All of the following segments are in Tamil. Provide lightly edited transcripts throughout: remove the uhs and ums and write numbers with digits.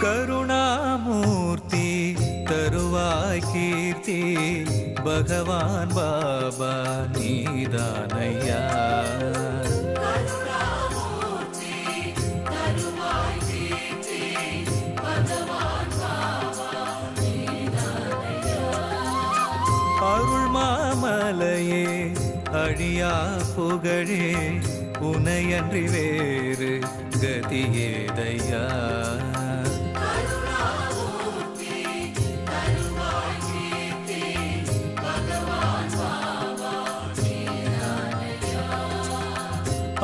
கருணாமூர்த்தி தருவாய் கீர்த்தி பகவான் பாபா நீதானையா. அருள் மாமலையே அழியா புகழே உனையன்றி வேறு கதியேதையா.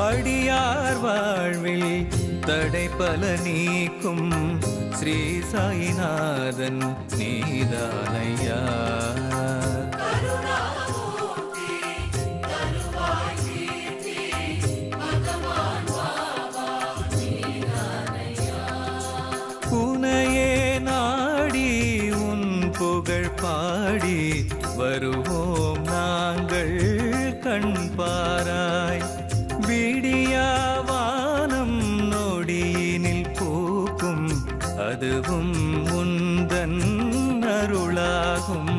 அடியார் வாழ்வில் தடைபல நீக்கும் ஸ்ரீ சாயிநாதன் நீதானையா. உனையே நாடி உன் புகழ் பாடி வருவோம் நாங்கள் கண் பாராய். விடியாவானம் நொடியினில் பூக்கும் அதுவும் உந்தன் அருளாகும்.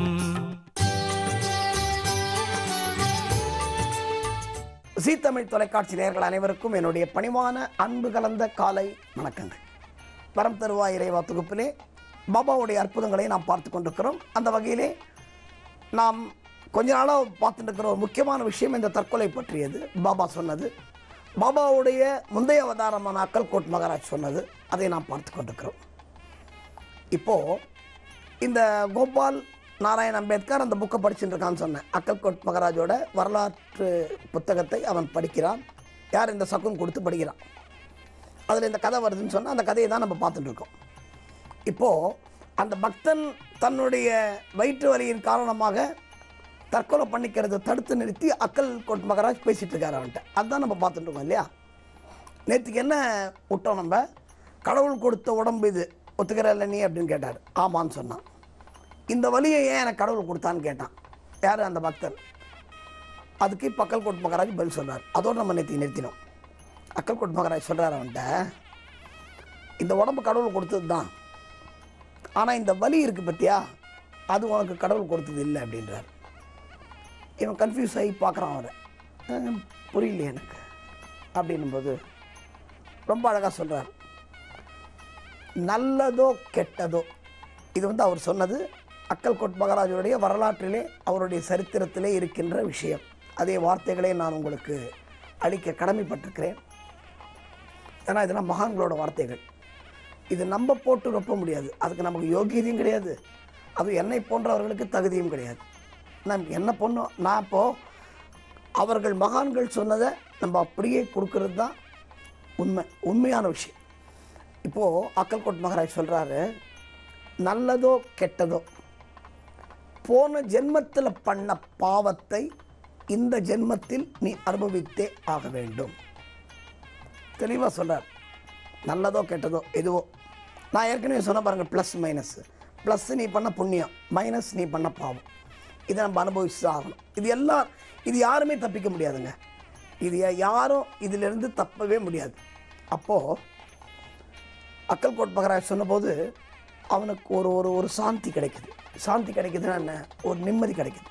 ஜீ தமிழ் தொலைக்காட்சி நேயர்கள் அனைவருக்கும் என்னுடைய பணிவான அன்பு கலந்த காலை வணக்கங்கள். வரம் தருவாய் இறைவா தொகுப்பிலே பாபாவுடைய அற்புதங்களை நாம் பார்த்து கொண்டிருக்கிறோம். அந்த வகையிலே நாம் கொஞ்ச நாளாக பார்த்துட்டு இருக்கிற ஒரு முக்கியமான விஷயம் இந்த தற்கொலை பற்றியது. பாபா சொன்னது, பாபாவுடைய முந்தைய அவதாரமான அக்கல்கோட் மகாராஜ் சொன்னது, அதை நாம் பார்த்து கொண்டிருக்கிறோம். இப்போது இந்த கோபால் நாராயண் அம்பேத்கர் அந்த புக்கை படிச்சுட்டு இருக்கான்னு சொன்னேன். அக்கல்கோட் மகாராஜோட வரலாற்று புத்தகத்தை அவன் படிக்கிறான். யார் இந்த சகுன் கொடுத்து படிக்கிறான். அதில் இந்த கதை வருதுன்னு சொன்னால் அந்த கதையை தான் நம்ம பார்த்துட்டு இருக்கோம். இப்போது அந்த பக்தன் தன்னுடைய வயிற்று வலியின் காரணமாக தற்கொலை பண்ணிக்கிறத தடுத்து நிறுத்தி அக்கல்கோட் மகாராஜ் பேசிகிட்டு இருக்காரு அவன்கிட்ட. அதுதான் நம்ம பார்த்துட்டு இருக்கோம் இல்லையா. நேற்றுக்கு என்ன விட்டோம் நம்ம, கடவுள் கொடுத்த உடம்பு இது ஒத்துக்கிற இல்லை நீ அப்படின்னு கேட்டார். ஆமான்னு சொன்னான். இந்த வலியை ஏன் எனக்கு கடவுள் கொடுத்தான்னு கேட்டான். யார் அந்த பக்தன். அதுக்கு இப்போ அக்கல்கோட் மகாராஜ் பதில் சொல்கிறார். அதோடு நம்ம நேற்றுக்கு நிறுத்தினோம். அக்கல்கோட் மகாராஜ் சொல்கிறார் அவன்கிட்ட, இந்த உடம்பு கடவுள் கொடுத்தது தான், ஆனால் இந்த வலி இருக்குது பற்றியா, அது உனக்கு கடவுள் கொடுத்தது இல்லை அப்படின்றார். இவன் கன்ஃபியூஸ் ஆகி பார்க்குறான் அவரை. புரியல எனக்கு அப்படின்னும்போது ரொம்ப அழகாக சொல்கிறார். நல்லதோ கெட்டதோ, இது அவர் சொன்னது அக்கல்கோட் மகாராஜுடைய வரலாற்றிலே அவருடைய சரித்திரத்திலே இருக்கின்ற விஷயம். அதே வார்த்தைகளே நான் உங்களுக்கு அளிக்க கடமைப்பட்டிருக்கிறேன். ஏன்னா இதெல்லாம் மகான்களோட வார்த்தைகள். இது நம்ம போட்டு ரொப்ப முடியாது. அதுக்கு நமக்கு யோகியதையும் கிடையாது, அது என்னை போன்றவர்களுக்கு தகுதியும் கிடையாது. என்ன பண்ணோம், நான் இப்போது அவர்கள் மகான்கள் சொன்னதை நம்ம அப்படியே கொடுக்கறது தான் உண்மையான விஷயம். இப்போது அக்கல்கோட் மகாராஜ் சொல்கிறாரு, நல்லதோ கெட்டதோ போன ஜென்மத்தில் பண்ண பாவத்தை இந்த ஜென்மத்தில் நீ அனுபவித்தே ஆக வேண்டும். தெளிவாக சொல்கிறார். நல்லதோ கெட்டதோ எதுவோ, நான் ஏற்கனவே சொன்ன பாருங்கள், ப்ளஸ் மைனஸ். ப்ளஸ் நீ பண்ண புண்ணியம், மைனஸ் நீ பண்ண பாவம். இதை நம்ம அனுபவிச்சு ஆகணும். இது யாருமே தப்பிக்க முடியாதுங்க. இது யாரும் இதிலிருந்து தப்பவே முடியாது. அப்போது அக்கல்கோட் மகாராஜ் சொன்னபோது அவனுக்கு ஒரு சாந்தி கிடைக்குது. சாந்தி கிடைக்குதுன்னா என்ன, ஒரு நிம்மதி கிடைக்குது.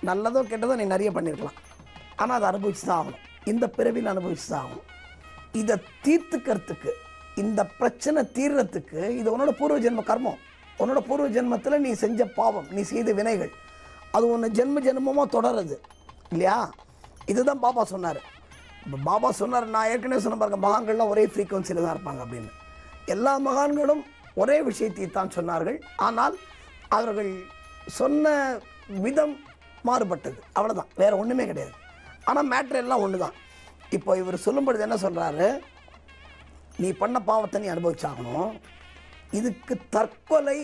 நல்லதோ கெட்டதோ நீ நிறைய பண்ணியிருக்கலாம், ஆனால் அதை அனுபவிச்சு தான் ஆகணும். இந்த பிறவியில் அனுபவிச்சு தான் ஆகணும். இதை தீர்த்துக்கிறதுக்கு, இந்த பிரச்சனை தீர்றதுக்கு இது உன்னோட பூர்வ ஜென்ம கர்மம். உன்னோட பூர்வ ஜென்மத்தில் நீ செஞ்ச பாவம், நீ செய்த வினைகள், அது உன்னை ஜென்மமாக தொடருது இல்லையா. இதுதான் பாபா சொன்னார். இப்போ பாபா சொன்னார், நான் ஏற்கனவே சொன்ன பாருங்க, மகான்கள்லாம் ஒரே ஃப்ரீக்குவன்சியில் தான் இருப்பாங்க அப்படின்னு. எல்லா மகான்களும் ஒரே விஷயத்தை தான் சொன்னார்கள், ஆனால் அவர்கள் சொன்ன விதம் மாறுபட்டது, அவ்வளோதான், வேறு ஒன்றுமே கிடையாது. ஆனால் மேட்ரு எல்லாம் ஒன்று தான். இப்போ இவர் சொல்லும்பொழுது என்ன சொல்கிறாரு, நீ பண்ண பாவத்தை நீ அனுபவிச்சாகணும், இதுக்கு தற்கொலை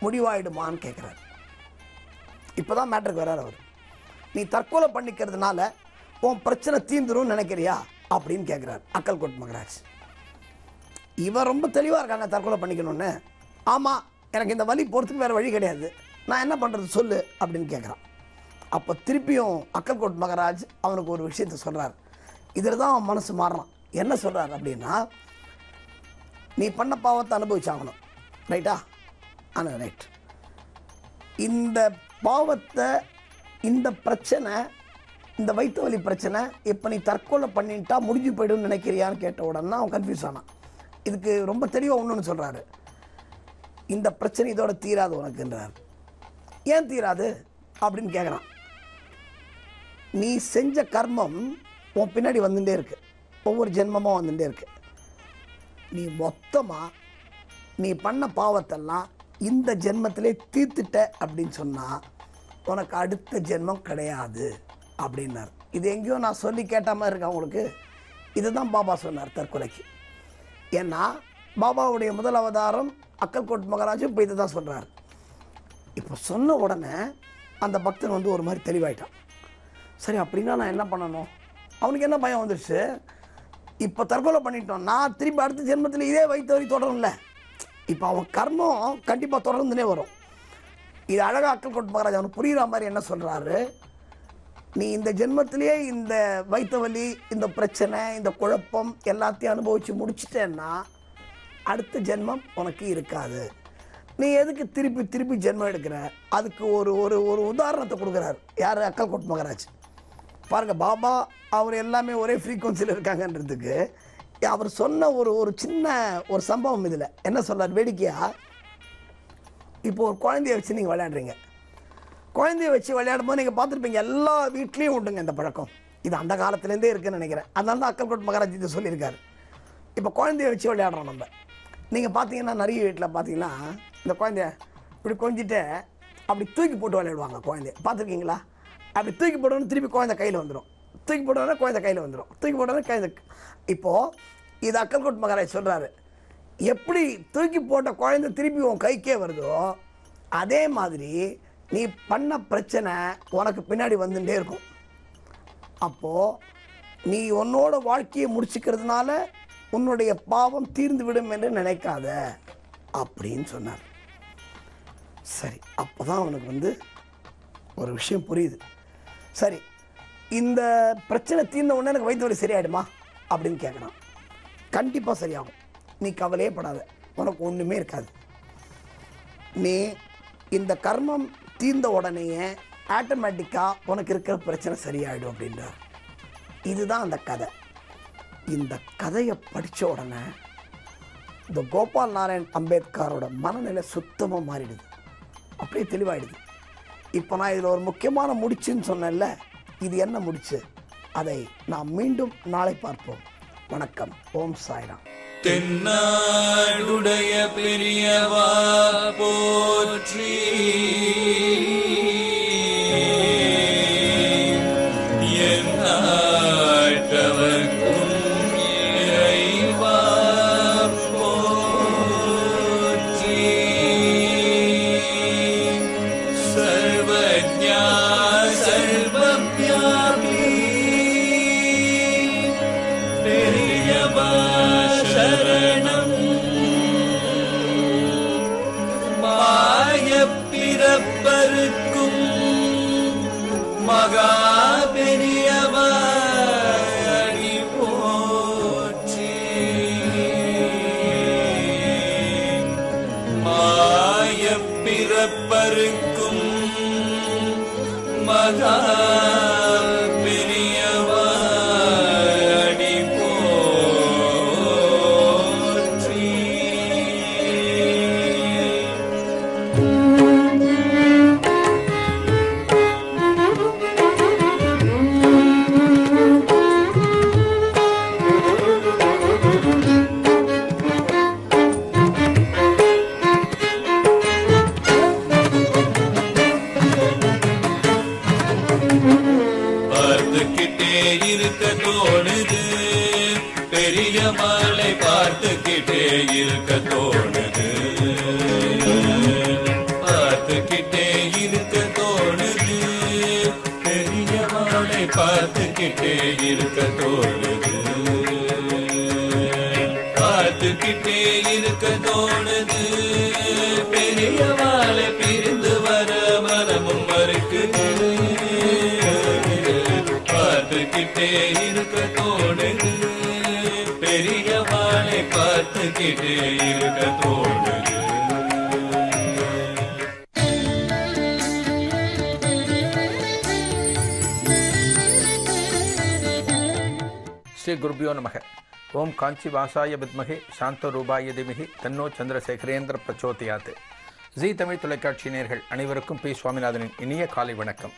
முடிவாயிடுமான்னு கேட்குறாரு. இப்போ தான் மேட்ருக்கு வர்றார் அவர். நீ தற்கொலை பண்ணிக்கிறதுனால உன் பிரச்சனை தீந்துரும் நினைக்கிறியா அப்படின்னு கேட்குறாரு அக்கல்கோட் மகாராஜ். இவன் ரொம்ப தெளிவாக இருக்காங்க தற்கொலை பண்ணிக்கணும்னு. ஆமாம், எனக்கு இந்த வலி போகிறதுக்கு வேறு வழி கிடையாது, நான் என்ன பண்ணுறது சொல்லு அப்படின்னு கேட்குறான். அப்போ திருப்பியும் அக்கல்கோட் மகாராஜ் அவனுக்கு ஒரு விஷயத்த சொல்கிறார். இதில் தான் அவன் மனசு மாறுறான். என்ன சொல்கிறார் அப்படின்னா, நீ பண்ண பாவத்தை அனுபவிச்சாகணும். ரைட்டா? ஆனால் ரைட். இந்த பாவத்தை, இந்த பிரச்சனை, இந்த வயிற்று வலி பிரச்சனை இப்போ நீ தற்கொலை பண்ணிட்டா முடிஞ்சு போய்டுன்னு நினைக்கிறியான்னு கேட்ட உடனே அவன் கன்ஃபியூஸ் ஆனான். இதுக்கு ரொம்ப தெளிவாக ஒன்றுன்னு சொல்கிறாரு, இந்த பிரச்சனை இதோட தீராது உனக்குன்றார். ஏன் தீராது அப்படின்னு கேட்குறான். நீ செஞ்ச கர்மம் உன் பின்னாடி வந்துட்டே இருக்கு, ஒவ்வொரு ஜென்மமாக வந்துட்டே இருக்கு. நீ மொத்தமாக நீ பண்ண பாவத்தெல்லாம் இந்த ஜென்மத்திலே தீர்த்துட்ட அப்படின்னு சொன்னால் உனக்கு அடுத்த ஜென்மம் கிடையாது அப்படின்னார். இது எங்கேயோ நான் சொல்லி கேட்ட மாதிரி இருக்கேன் உங்களுக்கு. இதுதான் பாபா சொன்னார் தற்கொலைக்கு. ஏன்னா பாபாவுடைய முதல் அவதாரம் அக்கல்கோட் மகாராஜும் இப்போ இதை தான் சொல்கிறார். இப்போ சொன்ன உடனே அந்த பக்தன் வந்து ஒரு மாதிரி தெளிவாயிட்டான். சரி, அப்படின்னா நான் என்ன பண்ணணும்? அவனுக்கு என்ன பயம் வந்துடுச்சு, இப்போ தற்கொலை பண்ணிட்டோம், நான் திருப்பி அடுத்த ஜென்மத்தில் இதே வயிற்று வரி தொடரும்ல. இப்போ அவன் கர்மம் கண்டிப்பாக தொடர்ந்துனே வரும். இது அழகாக அக்கல்கோட் மகாராஜ் அவனுக்கு புரிகிற மாதிரி என்ன சொல்கிறாரு, நீ இந்த ஜென்மத்திலேயே இந்த வயிற்று வலி, இந்த பிரச்சனை, இந்த குழப்பம் எல்லாத்தையும் அனுபவித்து முடிச்சிட்டேன்னா அடுத்த ஜென்மம் உனக்கு இருக்காது. நீ எதுக்கு திருப்பி திருப்பி ஜென்மம் எடுக்கிற? அதுக்கு ஒரு ஒரு ஒரு உதாரணத்தை கொடுக்குறாரு. யார்? அக்கல்கோட் மகாராஜ். பாருங்கள், பாபா அவர் எல்லாமே ஒரே ஃப்ரீக்வன்சியில் இருக்காங்கன்றதுக்கு அவர் சொன்ன ஒரு சின்ன ஒரு சம்பவம். இதில் என்ன சொல்கிறார் வேடிக்கையாக, இப்போ ஒரு குழந்தைய வச்சு நீங்கள் விளையாடுறீங்க. குழந்தைய வச்சு விளையாடும் போது நீங்கள் பார்த்துருப்பீங்க, எல்லா வீட்லேயும் உண்டுங்க இந்த பழக்கம். இது அந்த காலத்துலேருந்தே இருக்குதுன்னு நினைக்கிறேன். அதனால தான் அக்கல்கோட் மகாராஜ் இதை சொல்லியிருக்காரு. இப்போ குழந்தைய வச்சு விளையாடுறோம் நம்ம. நீங்கள் பார்த்தீங்கன்னா நிறைய வீட்டில் பார்த்தீங்கன்னா இந்த குழந்தைய இப்படி கொஞ்சிட்டு அப்படி தூக்கி போட்டு விளையாடுவாங்க. குழந்தைய பார்த்துருக்கீங்களா? அப்படி தூக்கி போட்டோன்னு திருப்பி குழந்தை கையில் வந்துடும், தூக்கி போட்டோன்னா குழந்தை கையில் வந்துடும், தூக்கி போட்டோன்னா குழந்தை. இப்போது இது அக்கல்கோட் மகாராஜ் சொல்கிறாரு, எப்படி தூக்கி போட்ட குழந்தை திருப்பி உன் கைக்கே வருதோ அதே மாதிரி நீ பண்ண பிரச்சனை உனக்கு பின்னாடி வந்துட்டே இருக்கும். அப்போது நீ உன்னோட வாழ்க்கையை முடிச்சுக்கிறதுனால உன்னுடைய பாவம் தீர்ந்து விடும் என்று நினைக்காத அப்படின்னு சொன்னார். சரி, அப்போ தான் அவனுக்கு வந்து ஒரு விஷயம் புரியுது. சரி, இந்த பிரச்சனை தீர்ந்த உடனே எனக்கு வயிற்று வலி சரியாயிடுமா அப்படின்னு கேட்குறான். கண்டிப்பாக சரியாகும், நீ கவலையே படாத, உனக்கு ஒன்றுமே இருக்காது. நீ இந்த கர்மம் தீர்ந்த உடனேயே ஆட்டோமேட்டிக்காக உனக்கு இருக்கிற பிரச்சனை சரியாயிடும் அப்படின்றார். இதுதான் அந்த கதை. இந்த கதையை படித்த உடனே இந்த கோபால் நாராயண் அம்பேத்கரோட மனநிலை சுத்தமாக மாறிடுது, அப்படியே தெளிவாயிடுது. இப்போ நான் இதில் ஒரு முக்கியமான முடிச்சுன்னு சொன்னேன்ல, இது என்ன முடிச்சு, அதை நாம் மீண்டும் நாளை பார்ப்போம். வணக்கம். ஓம் சாய்ராம். தென்னாடுடைய பெரியவா போற்றி, எந்நாட்டவர்க்கும் இறைவா போற்றி, சர்வஜ்ஞா சர்வவ்யாபி பெரியவா சரணம், மாயப்பிறப்பருக்கும் மகா பெரியவா அடி போற்றி, மாயப்பிறப்பருக்கும் மகா பெரியவா அடி போற்றி. பார்த்துக்கிட்டே இருக்க தோணுது, பெரிய மாலை பார்த்துக்கிட்டே இருக்க தோணுது, பார்த்துக்கிட்டே இருக்க தோணுது, பெரிய மாலை பார்த்துக்கிட்டே இருக்க தோணுது, பார்த்துக்கிட்டே இருக்க தோணுது, பெரிய மாலை பிரிந்து வர மனமும் மறுக்குது, பார்த்துக்கிட்டே இருக்க தோணுது, பெரிய வாழை பார்த்துக்கிட்டே இருக்க தோணுது. ஸ்ரீ குருபியோ நமக. ஓம் காஞ்சி வாசாய வித்மகே சாந்த ரூபாய திமிகி தன்னோ சந்திரசேகரேந்திர பிரச்சோதயாத். ஜீ தமிழ் தொலைக்காட்சி நேயர்கள் அனைவருக்கும் பி சுவாமிநாதனின் இனிய காலை வணக்கம்.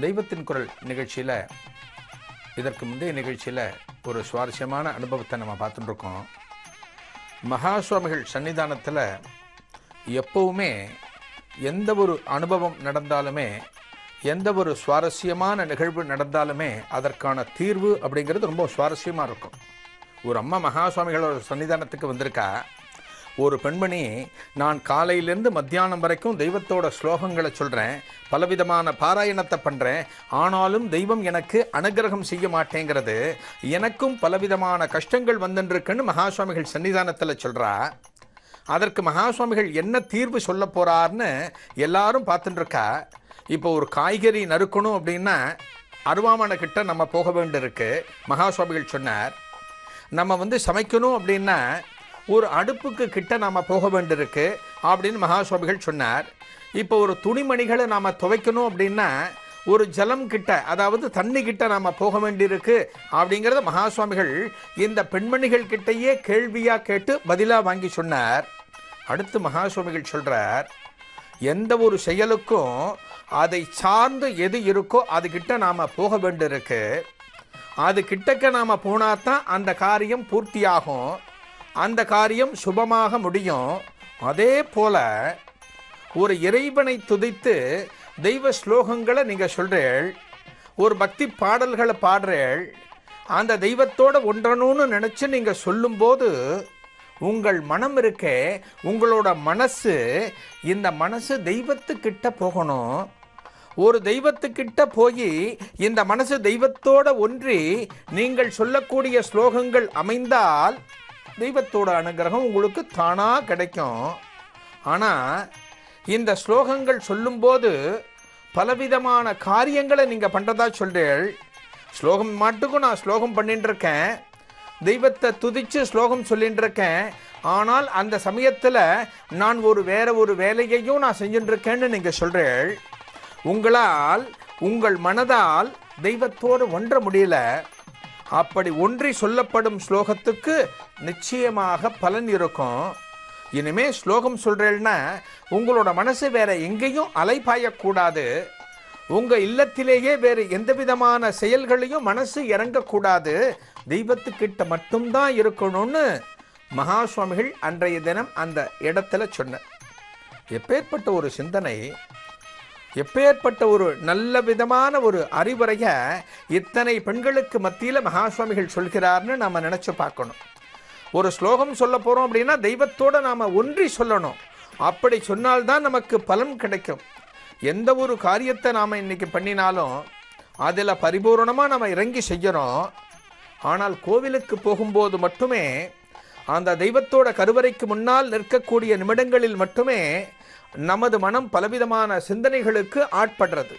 தெய்வத்தின் குரல் நிகழ்ச்சியில் இதற்கு முந்தைய நிகழ்ச்சியில் ஒரு சுவாரஸ்யமான அனுபவத்தை நம்ம பார்த்துட்டு இருக்கோம். மகா சுவாமிகள் சன்னிதானத்தில் எப்பவுமே எந்த ஒரு அனுபவம் நடந்தாலுமே, எந்த ஒரு சுவாரஸ்யமான நிகழ்வு நடந்தாலுமே அதற்கான தீர்வு அப்படிங்கிறது ரொம்ப சுவாரஸ்யமாக இருக்கும். ஒரு அம்மா மகா சுவாமிகளோட சன்னிதானத்துக்கு வந்திருக்கா. ஒரு பெண்மணி, நான் காலையிலேருந்து மத்தியானம் வரைக்கும் தெய்வத்தோட ஸ்லோகங்களை சொல்கிறேன், பலவிதமான பாராயணத்தை பண்ணுறேன், ஆனாலும் தெய்வம் எனக்கு அனுகிரகம் செய்ய மாட்டேங்கிறது, எனக்கும் பலவிதமான கஷ்டங்கள் வந்துருக்குன்னு மகா சுவாமிகள் சன்னிதானத்தில் சொல்கிறா. அதற்கு மகா சுவாமிகள் என்ன தீர்வு சொல்ல போகிறார்னு எல்லாரும் பார்த்துட்டு இருக்கா. இப்போ ஒரு காய்கறி நறுக்கணும் அப்படின்னா அருவாமனை கிட்ட நம்ம போக வேண்டியிருக்கு. மகா சுவாமிகள் சொன்னார், நம்ம சமைக்கணும் அப்படின்னா ஒரு அடுப்புக்கு கிட்ட நாம் போக வேண்டியிருக்கு அப்படின்னு மகா சுவாமிகள் சொன்னார். இப்போ ஒரு துணிமணிகளை நாம் துவைக்கணும் அப்படின்னா ஒரு ஜலம் கிட்ட, அதாவது தண்ணி கிட்ட நாம் போக வேண்டியிருக்கு அப்படிங்கிறத மகா சுவாமிகள் இந்த பெண்மணிகள் கிட்டையே கேள்வியாக கேட்டு பதிலாக வாங்கி சொன்னார். அடுத்து மகா சுவாமிகள் சொல்கிறார், எந்த ஒரு செயலுக்கும் அதை சார்ந்து எது இருக்கோ அதுக்கிட்ட நாம் போக வேண்டியிருக்கு. அது கிட்டக்க நாம் போனால் தான் அந்த காரியம் பூர்த்தியாகும், அந்த காரியம் சுபமாக முடியும். அதே போல் ஒரு இறைவனை துதித்து தெய்வ ஸ்லோகங்களை நீங்கள் சொல்கிறீள், ஒரு பக்தி பாடல்களை பாடுறீள், அந்த தெய்வத்தோடு ஒன்றணும்னு நினச்சி நீங்கள் சொல்லும்போது உங்கள் மனம் இருக்கே, உங்களோட மனசு, இந்த மனசு தெய்வத்துக்கிட்ட போகணும். ஒரு தெய்வத்துக்கிட்ட போய் இந்த மனசு தெய்வத்தோட ஒன்றி நீங்கள் சொல்லக்கூடிய ஸ்லோகங்கள் அமைந்தால் தெய்வத்தோட அனுகிரகம் உங்களுக்கு தானாக கிடைக்கும். ஆனால் இந்த ஸ்லோகங்கள் சொல்லும்போது பலவிதமான காரியங்களை நீங்கள் பண்ணுறதா சொல்கிறீள். ஸ்லோகம் மட்டுக்கும் நான் ஸ்லோகம் பண்ணிட்டு இருக்கேன், தெய்வத்தை துதித்து ஸ்லோகம் சொல்லிட்டு இருக்கேன், ஆனால் அந்த சமயத்தில் நான் வேற ஒரு வேலையையும் நான் செஞ்சுட்டு இருக்கேன்னு நீங்கள் சொல்கிறீள். உங்களால், உங்கள் மனதால் தெய்வத்தோடு ஒன்ற முடியல. அப்படி ஒன்றி சொல்லப்படும் ஸ்லோகத்துக்கு நிச்சயமாக பலன் இருக்கும். இனிமே ஸ்லோகம் சொல்கிறேன்னா உங்களோட மனசு வேற எங்கேயும் அலைபாயக்கூடாது. உங்கள் இல்லத்திலேயே வேறு எந்த விதமான செயல்களையும் மனசு இறங்கக்கூடாது, தெய்வத்துக்கிட்ட மட்டும்தான் இருக்கணும்னு மகா சுவாமிகள் அன்றைய தினம் அந்த இடத்துல சொன்னார். எப்பேற்பட்ட ஒரு சிந்தனை, எப்பேற்பட்ட ஒரு நல்ல விதமான ஒரு அறிவுரையை இத்தனை பெண்களுக்கு மத்தியில் மகா சுவாமிகள் சொல்கிறார்னு நாம் நினச்சி பார்க்கணும். ஒரு ஸ்லோகம் சொல்ல போகிறோம் அப்படின்னா தெய்வத்தோடு நாம் ஒன்றி சொல்லணும். அப்படி சொன்னால்தான் நமக்கு பலன் கிடைக்கும். எந்த ஒரு காரியத்தை நாம் இன்றைக்கி பண்ணினாலும் அதில் பரிபூர்ணமாக நம்ம இறங்கி செய்யணும். ஆனால் கோவிலுக்கு போகும்போது மட்டுமே, அந்த தெய்வத்தோட கருவறைக்கு முன்னால் நிற்கக்கூடிய நிமிடங்களில் மட்டுமே நமது மனம் பலவிதமான சிந்தனைகளுக்கு ஆட்படுறது.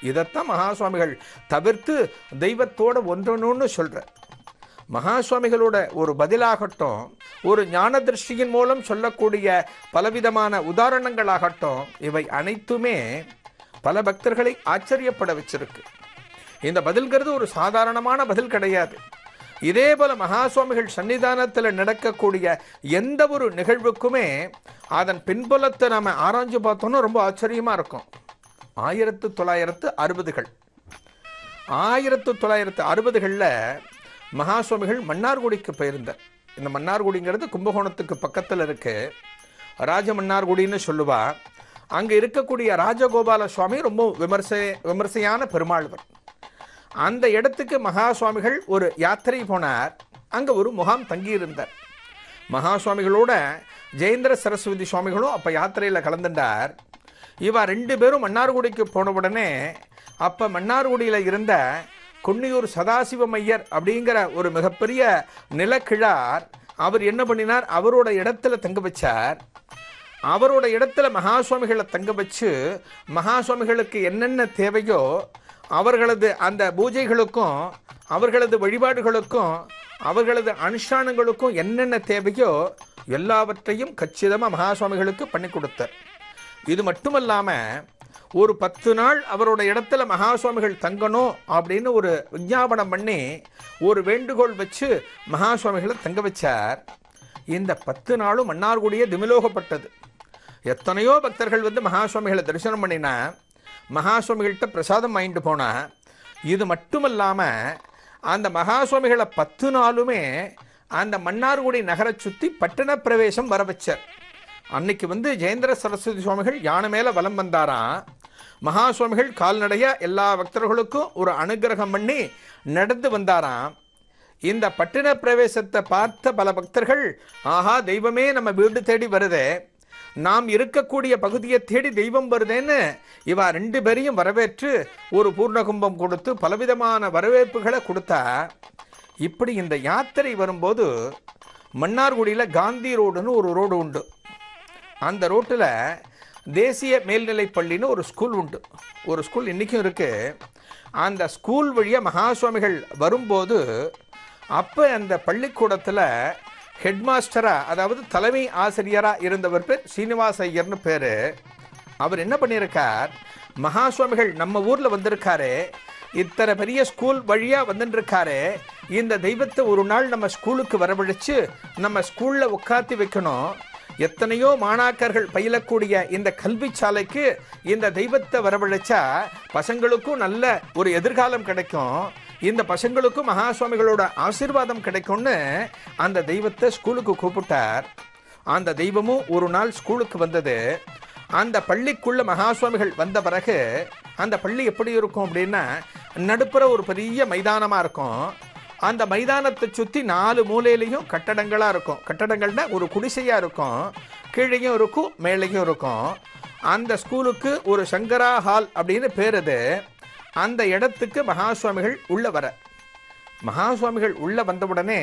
இதைத்தான் மகா சுவாமிகள் தவிர்த்து தெய்வத்தோடு ஒன்றணும்னு சொல்கிறார். மகா சுவாமிகளோட ஒரு பதிலாகட்டும், ஒரு ஞான திருஷ்டியின் மூலம் சொல்லக்கூடிய பலவிதமான உதாரணங்களாகட்டும், இவை அனைத்துமே பல பக்தர்களை ஆச்சரியப்பட வச்சிருக்கு. இந்த பதில்கிறது ஒரு சாதாரணமான பதில் கிடையாது. இதே போல மகா சுவாமிகள் சன்னிதானத்தில் நடக்கக்கூடிய எந்த ஒரு நிகழ்வுக்குமே அதன் பின்புலத்தை நாம் ஆராய்ஞ்சு பார்த்தோன்னா ரொம்ப ஆச்சரியமாக இருக்கும். 1960களில் மகா சுவாமிகள் மன்னார்குடிக்கு போயிருந்தார். இந்த மன்னார்குடிங்கிறது கும்பகோணத்துக்கு பக்கத்தில் இருக்கு, ராஜ மன்னார்குடின்னு சொல்லுவா. அங்கே இருக்கக்கூடிய ராஜகோபால சுவாமி ரொம்ப விமர்சையான பெருமாள்வர். அந்த இடத்துக்கு மகா சுவாமிகள் ஒரு யாத்திரை போனார். அங்கே ஒரு முகாம் தங்கியிருந்தார். மகா சுவாமிகளோட ஜெயேந்திர சரஸ்வதி சுவாமிகளும் அப்போ யாத்திரையில் கலந்துட்டார். இவா 2 பேரும் மன்னார்குடிக்கு போன உடனே அப்போ மன்னார்குடியில் இருந்த கொன்னியூர் சதாசிவம் ஐயர் அப்படிங்கிற ஒரு மிகப்பெரிய நிலக்கிழார், அவர் என்ன பண்ணினார், அவரோட இடத்துல தங்க வச்சார். அவரோட இடத்துல மகா சுவாமிகளை தங்க வச்சு மகா சுவாமிகளுக்கு என்னென்ன தேவையோ அவர்களது அந்த பூஜைகளுக்கும் அவர்களது வழிபாடுகளுக்கும் அவர்களது அனுஷ்டானங்களுக்கும் என்னென்ன தேவையோ எல்லாவற்றையும் கச்சிதமாக மகாசுவாமிகளுக்கு பண்ணி கொடுத்தார். இது மட்டுமல்லாமல் ஒரு 10 நாள் அவரோட இடத்துல மகாசுவாமிகள் தங்கணும் அப்படின்னு ஒரு விஞ்ஞாபனம் பண்ணி ஒரு வேண்டுகோள் வச்சு மகாசுவாமிகளை தங்க வச்சார். இந்த 10 நாளும் மன்னார்குடியே திமிலோகப்பட்டது. எத்தனையோ பக்தர்கள் வந்து மகாசுவாமிகளை தரிசனம் பண்ணினா, மகாசுவாமிகள்கிட்ட பிரசாதம் வாங்கிட்டு போனா. இது மட்டுமல்லாமல் அந்த மகாசுவாமிகளை 10 நாளுமே அந்த மன்னார்குடி நகரை சுற்றி பட்டண பிரவேசம் வர வச்சார். அன்னைக்கு வந்து ஜெயேந்திர சரஸ்வதி சுவாமிகள் யானை மேலே வலம் வந்தாராம். மகாசுவாமிகள் கால்நடையாக எல்லா பக்தர்களுக்கும் ஒரு அனுகிரகம் பண்ணி நடந்து வந்தாராம். இந்த பட்டின பிரவேசத்தை பார்த்த பல பக்தர்கள், ஆஹா தெய்வமே நம்ம வீடு தேடி வருதே, நாம் இருக்கக்கூடிய பகுதியை தேடி தெய்வம் வருதேன்னு இவா 2 பேரையும் வரவேற்று ஒரு பூர்ணகும்பம் கொடுத்து பலவிதமான வரவேற்புகளை கொடுத்தா. இப்படி இந்த யாத்திரை வரும்போது மன்னார்குடியில் காந்தி ரோடுன்னு ஒரு ரோடு உண்டு. அந்த ரோட்டில் தேசிய மேல்நிலைப் பள்ளின்னு ஒரு ஸ்கூல் உண்டு. ஒரு ஸ்கூல் இன்றைக்கும் இருக்குது. அந்த ஸ்கூல் வழியாக மகாசுவாமிகள் வரும்போது அப்போ அந்த பள்ளிக்கூடத்தில் ஹெட்மாஸ்டராக, அதாவது தலைமை ஆசிரியராக இருந்தவர் பேர் சீனிவாச ஐயர்னு பேர். அவர் என்ன பண்ணியிருக்கார், மகாசுவாமிகள் நம்ம ஊரில் வந்திருக்காரு, இத்தனை பெரிய ஸ்கூல் வழியாக வந்துட்டுருக்காரு, இந்த தெய்வத்தை ஒரு நாள் நம்ம ஸ்கூலுக்கு வரவழைச்சு நம்ம ஸ்கூலில் உட்காத்தி வைக்கணும், எத்தனையோ மாணாக்கர்கள் பயிலக்கூடிய இந்த கல்வி சாலைக்கு இந்த தெய்வத்தை வரவழைச்சா பசங்களுக்கும் நல்ல ஒரு எதிர்காலம் கிடைக்கும், இந்த பசங்களுக்கும் மகாசுவாமிகளோட ஆசீர்வாதம் கிடைக்கும்னு அந்த தெய்வத்தை ஸ்கூலுக்கு கூப்பிட்டார். அந்த தெய்வமும் ஒரு நாள் ஸ்கூலுக்கு வந்தது. அந்த பள்ளிக்குள்ள மகாசுவாமிகள் வந்த பிறகு அந்த பள்ளி எப்படி இருக்கும் அப்படின்னா, நடுப்புற ஒரு பெரிய மைதானமாக இருக்கும். அந்த மைதானத்தை சுற்றி 4 மூலையிலையும் கட்டடங்களாக இருக்கும். கட்டடங்கள்னா ஒரு குடிசையாக இருக்கும், கீழேயும் இருக்கும் மேலேயும் இருக்கும். அந்த ஸ்கூலுக்கு ஒரு சங்கரா ஹால் அப்படின்னு பேர். அது அந்த இடத்துக்கு மகாசுவாமிகள் உள்ளே வர, மகாசுவாமிகள் உள்ளே வந்தவுடனே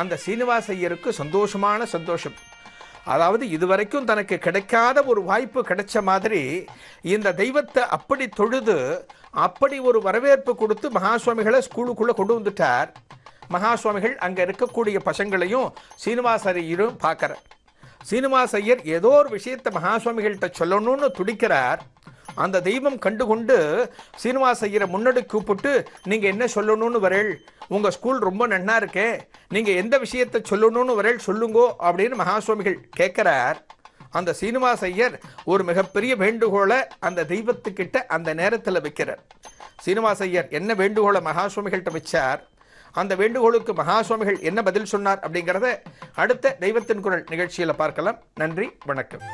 அந்த சீனிவாச ஐயருக்கு சந்தோஷம். அதாவது இதுவரைக்கும் தனக்கு கிடைக்காத ஒரு வாய்ப்பு கிடைச்ச மாதிரி இந்த தெய்வத்தை அப்படி தொழுது அப்படி ஒரு வரவேற்பு கொடுத்து மகாசுவாமிகளை ஸ்கூலுக்குள்ளே கொண்டு வந்துட்டார். மகாசுவாமிகள் அங்கே இருக்கக்கூடிய பசங்களையும் சீனிவாச ஐயரும் பார்க்குறார். சீனிவாச ஐயர் ஏதோ ஒரு விஷயத்தை மகாசுவாமிகள்கிட்ட சொல்லணும்னு துடிக்கிறார். அந்த தெய்வம் கண்டுகொண்டு சீனிவாச ஐயரை முன்னாடி கூப்பிட்டு, நீங்கள் என்ன சொல்லணும்னு வரேள், உங்கள் ஸ்கூல் ரொம்ப நன்னா இருக்கே, நீங்கள் எந்த விஷயத்தை சொல்லணும்னு வரேள் சொல்லுங்கோ அப்படின்னு மகாசுவாமிகள் கேட்குறார். அந்த சீனிவாச ஐயர் ஒரு மிகப்பெரிய வேண்டுகோளை அந்த தெய்வத்துக்கிட்ட அந்த நேரத்தில் வைக்கிறார். சீனிவாச ஐயர் என்ன வேண்டுகோளை மகாசுவாமிகள்கிட்ட வச்சார், அந்த வேண்டுகோளுக்கு மகாசுவாமிகள் என்ன பதில் சொன்னார் அப்படிங்கிறத அடுத்த தெய்வத்தின் குரல் நிகழ்ச்சியில் பார்க்கலாம். நன்றி, வணக்கம்.